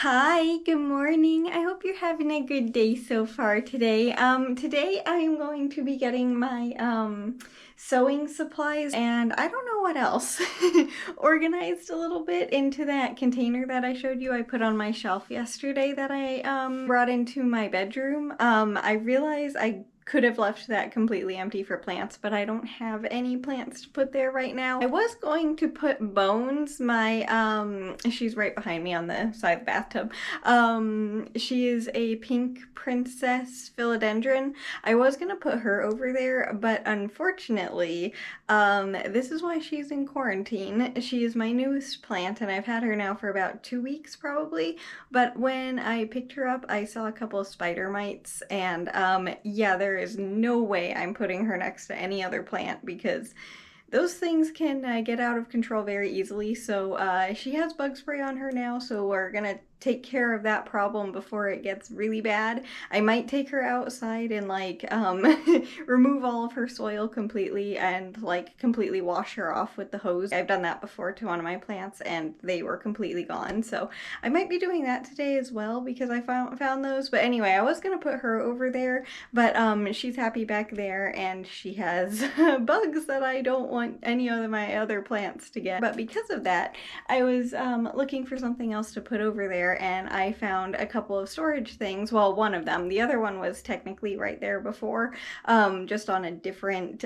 Hi, good morning. I hope you're having a good day so far today. Today I am going to be getting my sewing supplies and I don't know what else organized a little bit into that container that I showed you I put on my shelf yesterday that I brought into my bedroom. I realized I could have left that completely empty for plants, but I don't have any plants to put there right now. I was going to put Bones, she's right behind me on the side of the bathtub. She is a pink princess philodendron. I was gonna put her over there, but unfortunately, this is why she's in quarantine. She is my newest plant, and I've had her now for about 2 weeks probably, but when I picked her up, I saw a couple of spider mites, and yeah, there is no way I'm putting her next to any other plant because those things can get out of control very easily. So she has bug spray on her now, so we're gonna take care of that problem before it gets really bad. I might take her outside and remove all of her soil completely and completely wash her off with the hose. I've done that before to one of my plants and they were completely gone. So I might be doing that today as well because I found those. But anyway, I was gonna put her over there, but she's happy back there and she has bugs that I don't want any of my other plants to get. But because of that, I was looking for something else to put over there and I found a couple of storage things. Well, one of them. The other one was technically right there before, just on a different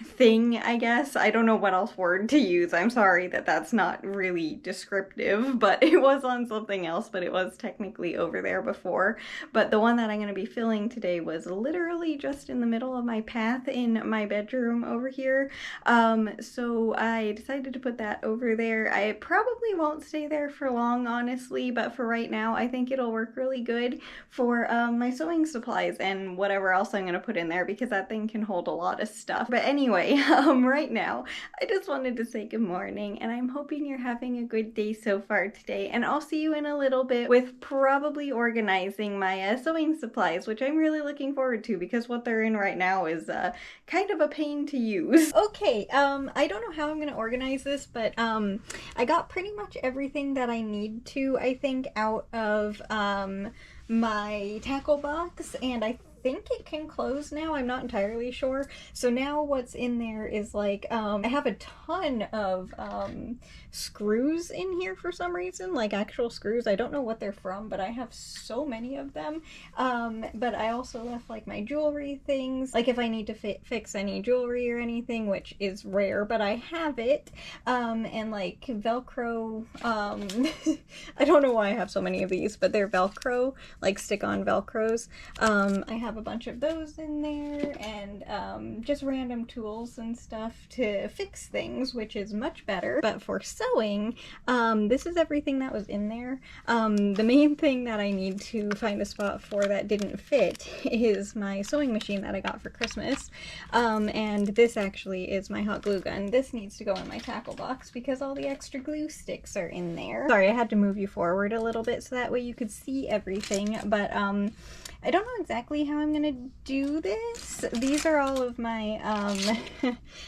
thing, I guess. I don't know what else word to use. I'm sorry that that's not really descriptive, but it was on something else, but it was technically over there before. But the one that I'm going to be filling today was literally just in the middle of my path in my bedroom over here. So I decided to put that over there. I probably won't stay there for long, honestly, but for right now, I think it'll work really good for my sewing supplies and whatever else I'm going to put in there because that thing can hold a lot of stuff. But anyway, right now, I just wanted to say good morning, and I'm hoping you're having a good day so far today, and I'll see you in a little bit with probably organizing my sewing supplies, which I'm really looking forward to because what they're in right now is kind of a pain to use. Okay, I don't know how I'm gonna organize this, but I got pretty much everything that I need to, I think, out of my tackle box, and I think it can close now. I'm not entirely sure. So now what's in there is I have a ton of screws in here for some reason, like actual screws. I don't know what they're from, but I have so many of them. But I also left my jewelry things, like if I need to fix any jewelry or anything, which is rare, but I have it. And Velcro, I don't know why I have so many of these, but they're Velcro, stick-on Velcros. I have a bunch of those in there, and just random tools and stuff to fix things, which is much better. But for sewing, this is everything that was in there. The main thing that I need to find a spot for that didn't fit is my sewing machine that I got for Christmas. And this actually is my hot glue gun. This needs to go in my tackle box because all the extra glue sticks are in there. Sorry, I had to move you forward a little bit so that way you could see everything, but I don't know exactly how I'm gonna do this. These are all of my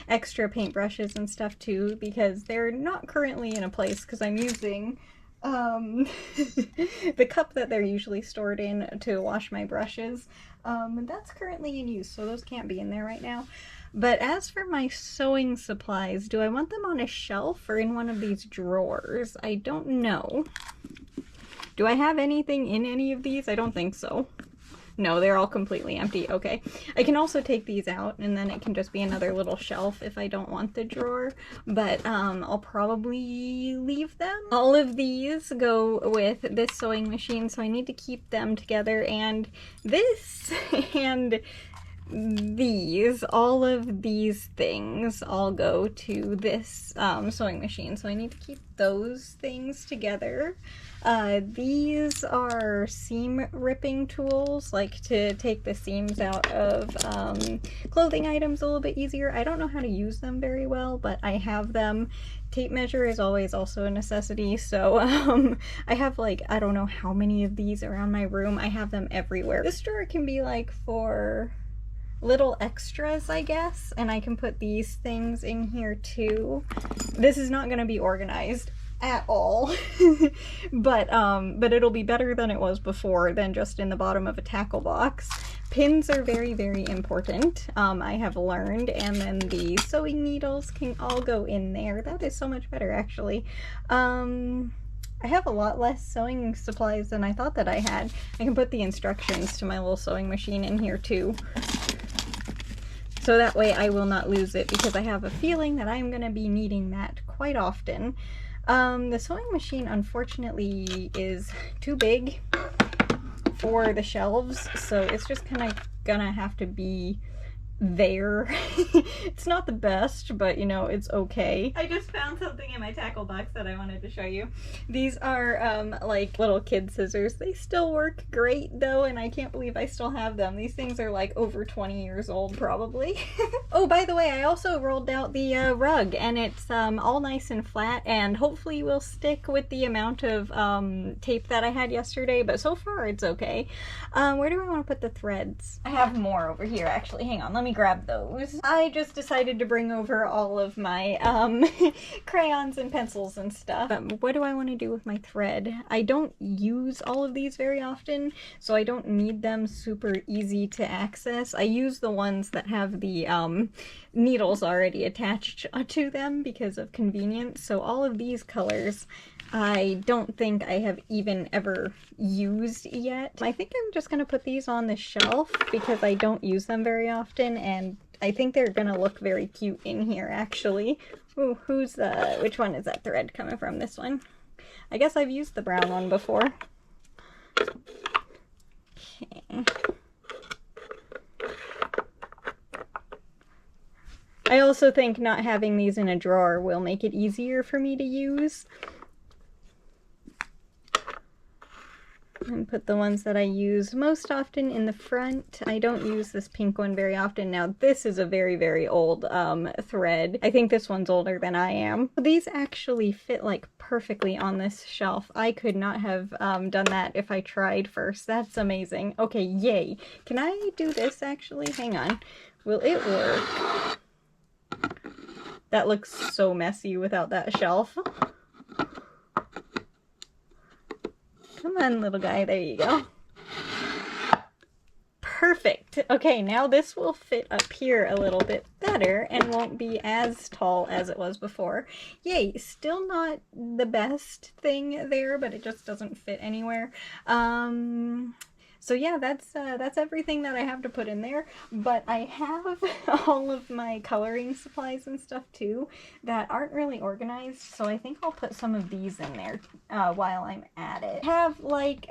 extra paintbrushes and stuff too, because they're not currently in a place because I'm using the cup that they're usually stored in to wash my brushes. And that's currently in use, so those can't be in there right now. But as for my sewing supplies, do I want them on a shelf or in one of these drawers? I don't know. Do I have anything in any of these? I don't think so. No, they're all completely empty. Okay. I can also take these out and then it can just be another little shelf if I don't want the drawer, but I'll probably leave them. All of these go with this sewing machine, so I need to keep them together, and this and these, all of these things all go to this sewing machine, so I need to keep those things together. These are seam ripping tools, to take the seams out of clothing items a little bit easier. I don't know how to use them very well, but I have them. Tape measure is always also a necessity, so I have I don't know how many of these around my room. I have them everywhere. This drawer can be for little extras, I guess, and I can put these things in here too. This is not going to be organized at all. But it'll be better than it was before, than just in the bottom of a tackle box. Pins are very, very important, I have learned, and then the sewing needles can all go in there. That is so much better, actually. I have a lot less sewing supplies than I thought that I had. I can put the instructions to my little sewing machine in here too. So that way I will not lose it, because I have a feeling that I'm going to be needing that quite often. The sewing machine, unfortunately, is too big for the shelves, so it's just kind of gonna have to be there. It's not the best, but you know, it's okay. I just found something in my tackle box that I wanted to show you. These are like little kid scissors. They still work great though, and I can't believe I still have them. These things are like over 20 years old probably. Oh, by the way, I also rolled out the rug, and it's all nice and flat, and hopefully will stick with the amount of tape that I had yesterday, but so far it's okay. Where do I want to put the threads? I have more over here actually. Hang on, let me grab those. I just decided to bring over all of my crayons and pencils and stuff. What do I want to do with my thread? I don't use all of these very often, so I don't need them super easy to access. I use the ones that have the needles already attached to them because of convenience. So all of these colors I don't think I have even ever used yet. I think I'm just gonna put these on the shelf because I don't use them very often, and I think they're gonna look very cute in here actually. Ooh, which one is that thread coming from? This one? I guess I've used the brown one before. Okay. I also think not having these in a drawer will make it easier for me to use. And put the ones that I use most often in the front. I don't use this pink one very often. Now this is a very, very old thread. I think this one's older than I am. These actually fit like perfectly on this shelf. I could not have done that if I tried first. That's amazing. Okay, yay. Can I do this actually? Hang on. Will it work? That looks so messy without that shelf. Come on, little guy. There you go. Perfect. Okay, now this will fit up here a little bit better and won't be as tall as it was before. Yay, still not the best thing there, but it just doesn't fit anywhere. So yeah, that's everything that I have to put in there, but I have all of my coloring supplies and stuff too that aren't really organized, so I think I'll put some of these in there while I'm at it. I have like,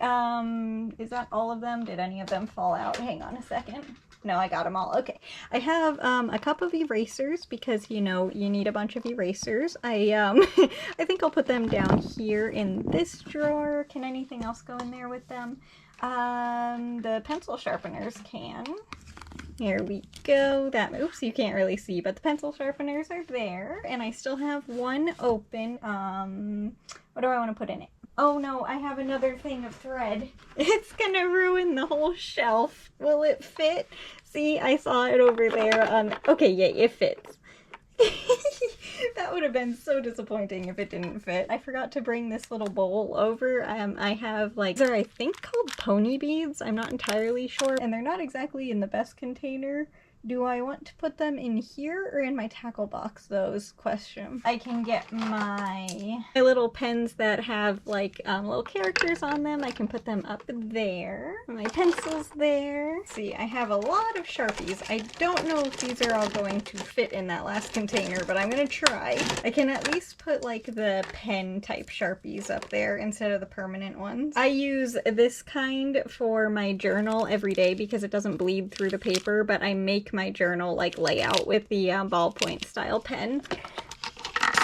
is that all of them? Did any of them fall out? Hang on a second. No, I got them all. Okay. I have a cup of erasers because, you know, you need a bunch of erasers. I think I'll put them down here in this drawer. Can anything else go in there with them? The pencil sharpeners can. Here we go. Oops, you can't really see, but the pencil sharpeners are there. And I still have one open. What do I want to put in it? Oh no, I have another thing of thread. It's gonna ruin the whole shelf. Will it fit? See, I saw it over there. Okay, yay, it fits. That would have been so disappointing if it didn't fit. I forgot to bring this little bowl over. I have like, they're I think called pony beads. I'm not entirely sure. And they're not exactly in the best container. Do I want to put them in here or in my tackle box, though, is question. I can get my little pens that have like little characters on them. I can put them up there. My pencils there. See, I have a lot of Sharpies. I don't know if these are all going to fit in that last container, but I'm gonna try. I can at least put like the pen type Sharpies up there instead of the permanent ones. I use this kind for my journal every day because it doesn't bleed through the paper, but I make my journal like layout with the ballpoint style pen.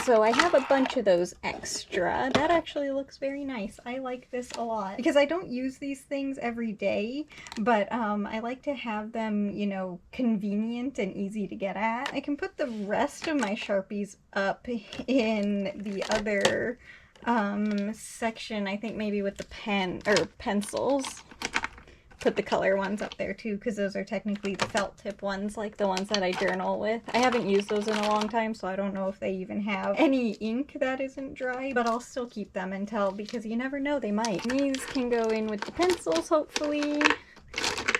So I have a bunch of those extra. That actually looks very nice. I like this a lot because I don't use these things every day, but I like to have them, you know, convenient and easy to get at. I can put the rest of my Sharpies up in the other section, I think maybe with the pen or pencils. put the color ones up there too, because those are technically the felt tip ones, like the ones that I journal with. I haven't used those in a long time, so I don't know if they even have any ink that isn't dry, but I'll still keep them until, because you never know, they might. These can go in with the pencils, hopefully.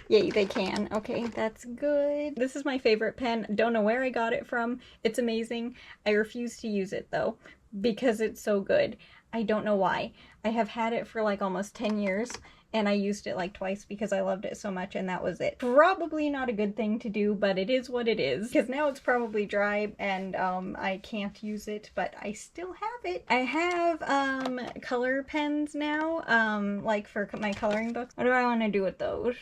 Yay, they can. Okay, that's good. This is my favorite pen. Don't know where I got it from. It's amazing. I refuse to use it though, because it's so good. I don't know why. I have had it for like almost 10 years, and I used it like twice because I loved it so much, and that was it. Probably not a good thing to do, but it is what it is, because now it's probably dry and I can't use it, but I still have it. I have color pens now, like for my coloring books. What do I want to do with those?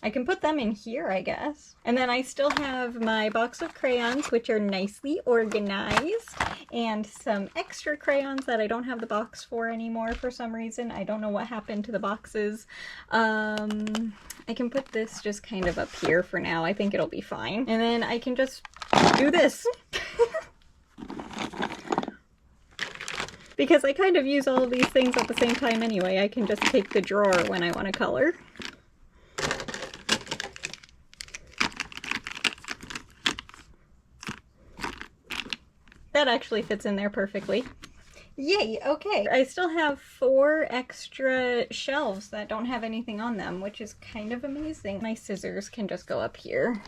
I can put them in here, I guess. And then I still have my box of crayons, which are nicely organized, and some extra crayons that I don't have the box for anymore for some reason. I don't know what happened to the boxes. I can put this just kind of up here for now. I think it'll be fine. And then I can just do this. Because I kind of use all of these things at the same time anyway. I can just take the drawer when I want to color. That actually fits in there perfectly. Yay, okay. I still have 4 extra shelves that don't have anything on them, which is kind of amazing. My scissors can just go up here.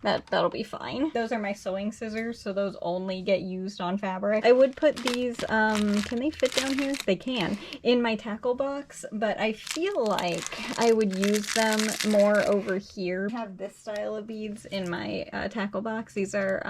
That'll be fine. Those are my sewing scissors, so those only get used on fabric. I would put these, can they fit down here? They can, in my tackle box, but I feel like I would use them more over here. I have this style of beads in my tackle box. These are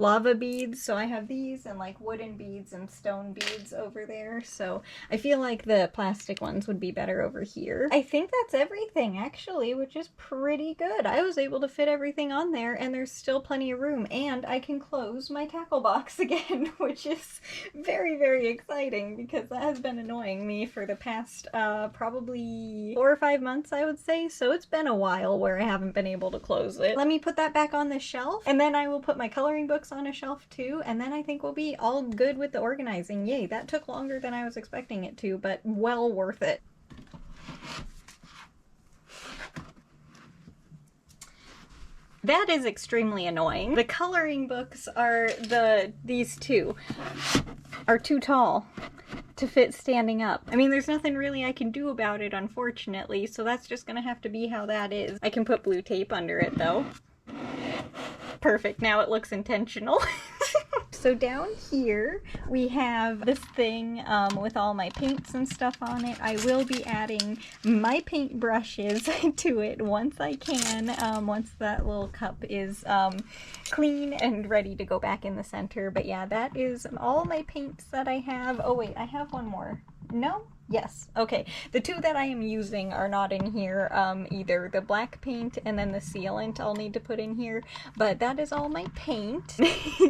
lava beads, so I have these and like wooden beads and stone beads over there, so I feel like the plastic ones would be better over here. I think that's everything actually, which is pretty good. I was able to fit everything on there, and there's still plenty of room, and I can close my tackle box again, which is very, very exciting, because that has been annoying me for the past probably 4 or 5 months, I would say, so it's been a while where I haven't been able to close it. Let me put that back on the shelf, and then I will put my coloring books on a shelf too, and then I think we'll be all good with the organizing. Yay, that took longer than I was expecting it to, but well worth it. That is extremely annoying. The coloring books are these two are too tall to fit standing up. I mean, there's nothing really I can do about it, unfortunately, so that's just gonna have to be how that is. I can put blue tape under it though. Perfect, now it looks intentional. So down here we have this thing with all my paints and stuff on it. I will be adding my paint brushes to it once I can, once that little cup is clean and ready to go back in the center. But yeah, that is all my paints that I have. Oh wait, I have one more. No? Yes. Okay. The 2 that I am using are not in here, either the black paint and then the sealant I'll need to put in here, but that is all my paint.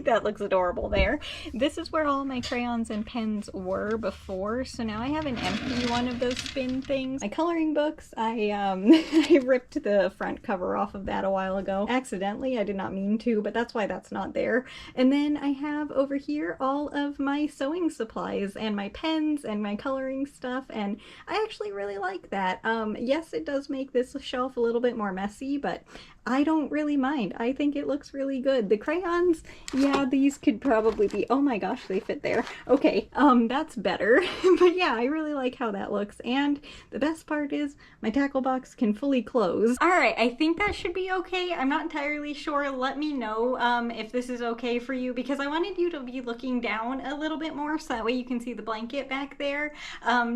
That looks adorable there. This is where all my crayons and pens were before, so now I have an empty one of those spin things. My coloring books, I I ripped the front cover off of that a while ago. Accidentally, I did not mean to, but that's why that's not there. And then I have over here all of my sewing supplies and my pens and my coloring stuff, and I actually really like that. Yes, it does make this shelf a little bit more messy, but I don't really mind. I think it looks really good. The crayons, yeah, these could probably be, oh my gosh, they fit there. Okay, that's better. But yeah, I really like how that looks, and the best part is my tackle box can fully close. All right, I think that should be okay. I'm not entirely sure. Let me know if this is okay for you, because I wanted you to be looking down a little bit more so that way you can see the blanket back there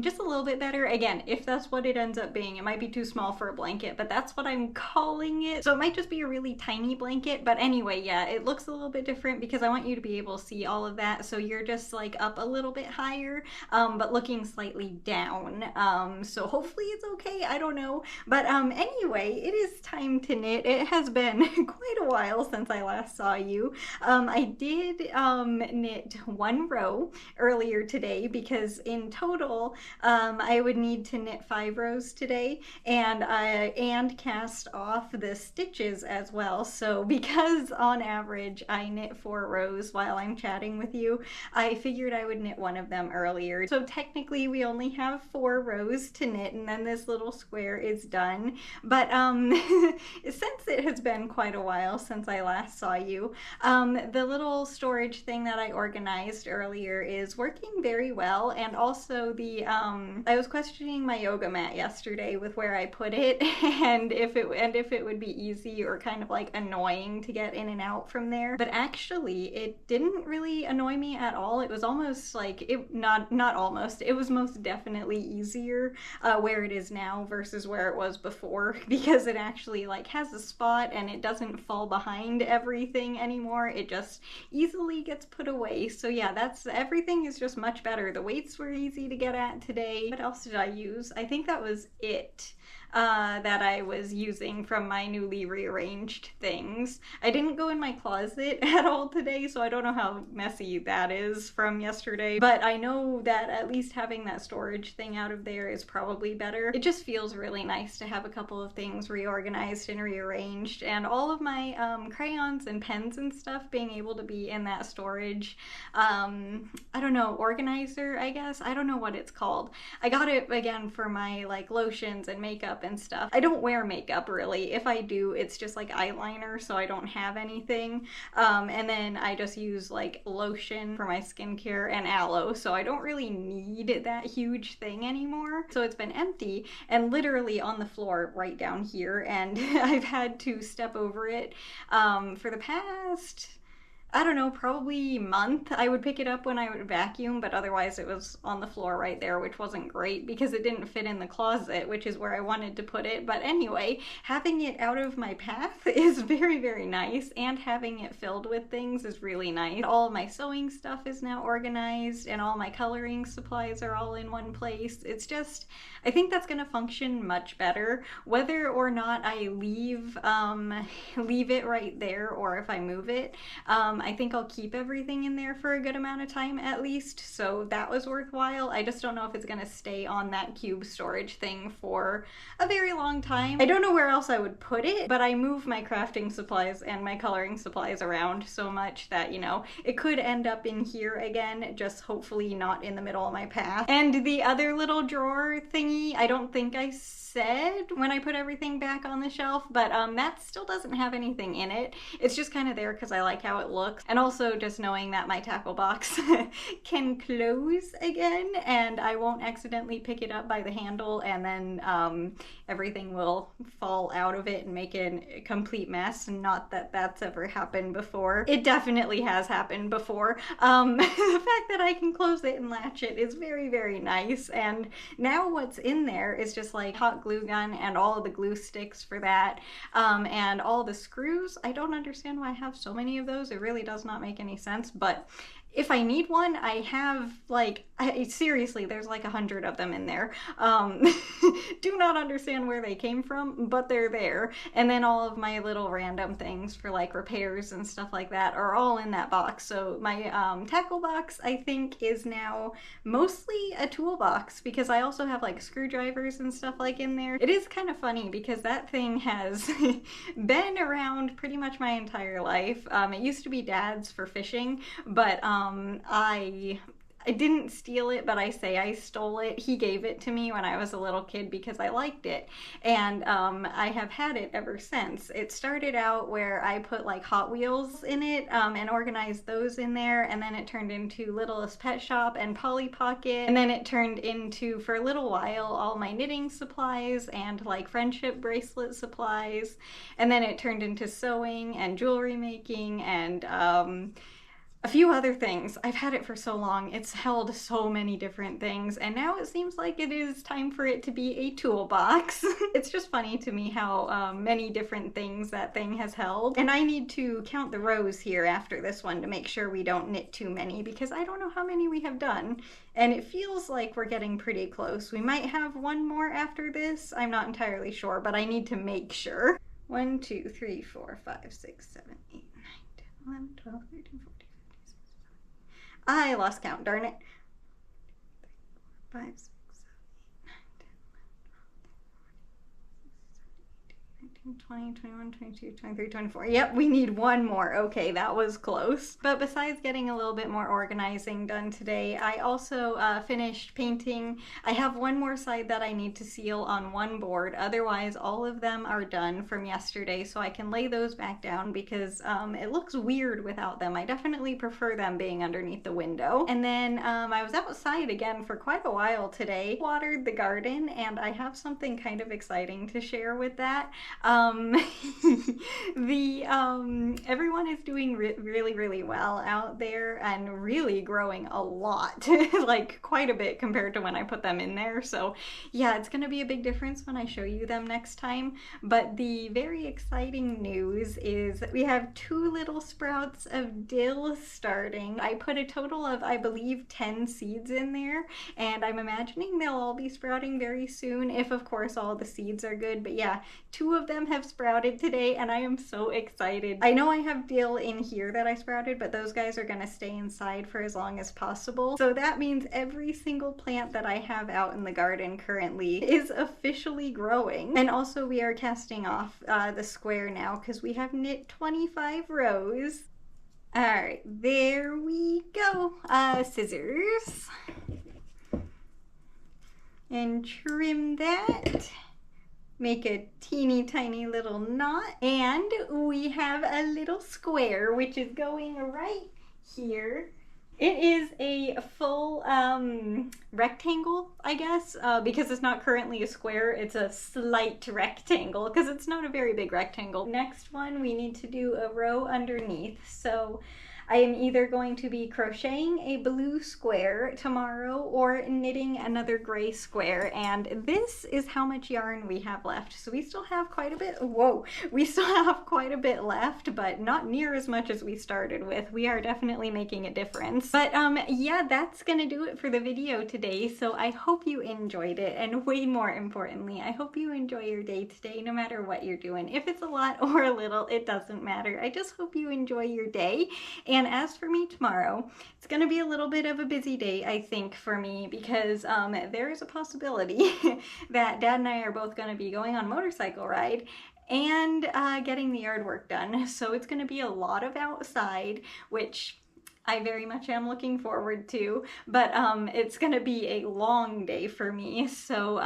just a little bit better. Again, if that's what it ends up being, it might be too small for a blanket, but that's what I'm calling it. So it might just be a really tiny blanket, but anyway, yeah, it looks a little bit different because I want you to be able to see all of that, so you're just like up a little bit higher, but looking slightly down. So hopefully it's okay, I don't know. But anyway, it is time to knit. It has been quite a while since I last saw you. I did knit 1 row earlier today, because in total I would need to knit 5 rows today, and cast off the stitch stitches as well. So because on average I knit 4 rows while I'm chatting with you, I figured I would knit one of them earlier. So technically we only have 4 rows to knit, and then this little square is done. But since it has been quite a while since I last saw you, the little storage thing that I organized earlier is working very well. And also the I was questioning my yoga mat yesterday with where I put it and if it would be easy or kind of like annoying to get in and out from there. But actually it didn't really annoy me at all. It was almost like not almost, it was most definitely easier where it is now versus where it was before, because it actually like has a spot and it doesn't fall behind everything anymore. It just easily gets put away. So yeah, that's everything is just much better. The weights were easy to get at today. What else did I use? I think that was it. That I was using from my newly rearranged things. I didn't go in my closet at all today, so I don't know how messy that is from yesterday, but I know that at least having that storage thing out of there is probably better. It just feels really nice to have a couple of things reorganized and rearranged, and all of my crayons and pens and stuff being able to be in that storage, I don't know, organizer, I guess? I don't know what it's called. I got it again for my like lotions and makeup and stuff. I don't wear makeup really. If I do, it's just like eyeliner, so I don't have anything. And then I just use like lotion for my skincare and aloe, so I don't really need that huge thing anymore. So it's been empty and literally on the floor right down here, and I've had to step over it for the past, I don't know, probably month. I would pick it up when I would vacuum, but otherwise it was on the floor right there, which wasn't great because it didn't fit in the closet, which is where I wanted to put it. But anyway, having it out of my path is very, very nice, and having it filled with things is really nice. All of my sewing stuff is now organized, and all my coloring supplies are all in one place. It's just, I think that's gonna function much better, whether or not I leave it right there or if I move it. I think I'll keep everything in there for a good amount of time at least, so that was worthwhile. I just don't know if it's gonna stay on that cube storage thing for a very long time. I don't know where else I would put it, but I move my crafting supplies and my coloring supplies around so much that, you know, it could end up in here again, just hopefully not in the middle of my path. And the other little drawer thingy, I don't think I said when I put everything back on the shelf, but that still doesn't have anything in it. It's just kind of there because I like how it looks, and also just knowing that my tackle box can close again and I won't accidentally pick it up by the handle and then everything will fall out of it and make a complete mess. Not that that's ever happened before. It definitely has happened before. The fact that I can close it and latch it is very, very nice, and now what's in there is just like hot glue gun and all of the glue sticks for that, and all the screws. I don't understand why I have so many of those. It really does not make any sense, but if I need one, I have like, seriously, there's like 100 of them in there. Do not understand where they came from, but they're there. And then all of my little random things for like repairs and stuff like that are all in that box. So my tackle box, I think, is now mostly a toolbox because I also have like screwdrivers and stuff like in there. It is kind of funny because that thing has been around pretty much my entire life. It used to be Dad's for fishing, but I didn't steal it, but I say I stole it. He gave it to me when I was a little kid because I liked it, and I have had it ever since. It started out where I put like Hot Wheels in it and organized those in there, and then it turned into Littlest Pet Shop and Polly Pocket, and then it turned into, for a little while, all my knitting supplies and like friendship bracelet supplies, and then it turned into sewing and jewelry making and a few other things. I've had it for so long. It's held so many different things, and now it seems like it is time for it to be a toolbox. It's just funny to me how many different things that thing has held. And I need to count the rows here after this one to make sure we don't knit too many, because I don't know how many we have done, and it feels like we're getting pretty close. We might have one more after this. I'm not entirely sure, but I need to make sure. 1, 2, 3, 4, 5, 6, 7, 8, 9, 10, 11, 12, 13, 14. I lost count, darn it. 5, 6, 7, 8, 9, 10, 11, 12, 13, 14, 15, 16, 17, 18, 19, 20, 21, 22, 23, 24. Yep, we need one more. Okay, that was close. But besides getting a little bit more organizing done today, I also finished painting. I have one more side that I need to seal on one board. Otherwise, all of them are done from yesterday, so I can lay those back down because it looks weird without them. I definitely prefer them being underneath the window. And then I was outside again for quite a while today. Watered the garden, and I have something kind of exciting to share with that. Everyone is doing really well out there and really growing a lot, like quite a bit compared to when I put them in there. So yeah, it's gonna be a big difference when I show you them next time. But the very exciting news is that we have 2 little sprouts of dill starting. I put a total of, I believe, 10 seeds in there, and I'm imagining they'll all be sprouting very soon, if of course all the seeds are good. But yeah, 2 of them have sprouted today, and I am so excited. I know I have dill in here that I sprouted, but those guys are gonna stay inside for as long as possible. So that means every single plant that I have out in the garden currently is officially growing. And also we are casting off the square now because we have knit 25 rows. All right, there we go. Scissors. And trim that. Make a teeny tiny little knot, and we have a little square which is going right here. It is a full rectangle, I guess, because it's not currently a square. It's a slight rectangle because it's not a very big rectangle. Next one, we need to do a row underneath. So I am either going to be crocheting a blue square tomorrow or knitting another gray square, and this is how much yarn we have left. So we still have quite a bit, we still have quite a bit left, but not near as much as we started with. We are definitely making a difference. But yeah, that's gonna do it for the video today. So I hope you enjoyed it, and way more importantly, I hope you enjoy your day today, no matter what you're doing. If it's a lot or a little, it doesn't matter. I just hope you enjoy your day. And as for me tomorrow, it's gonna be a little bit of a busy day, I think, for me, because there is a possibility that Dad and I are both gonna be going on a motorcycle ride and getting the yard work done. So it's gonna be a lot of outside, which I very much am looking forward to, but it's gonna be a long day for me. So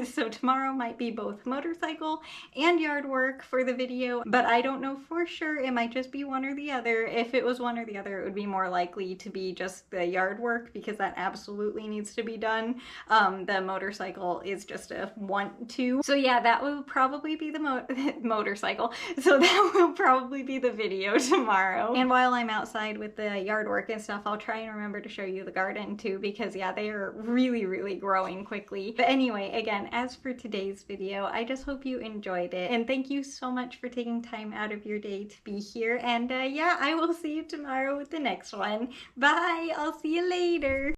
so tomorrow might be both motorcycle and yard work for the video, but I don't know for sure. It might just be one or the other. If it was one or the other, it would be more likely to be just the yard work because that absolutely needs to be done. The motorcycle is just a want to. So yeah, that will probably be the motorcycle. So that will probably be the video tomorrow. And while I'm outside with the yard work and stuff, I'll try and remember to show you the garden too, because yeah, they are really growing quickly. But anyway, again, as for today's video, I just hope you enjoyed it, and thank you so much for taking time out of your day to be here. And yeah, I will see you tomorrow with the next one. Bye! I'll see you later!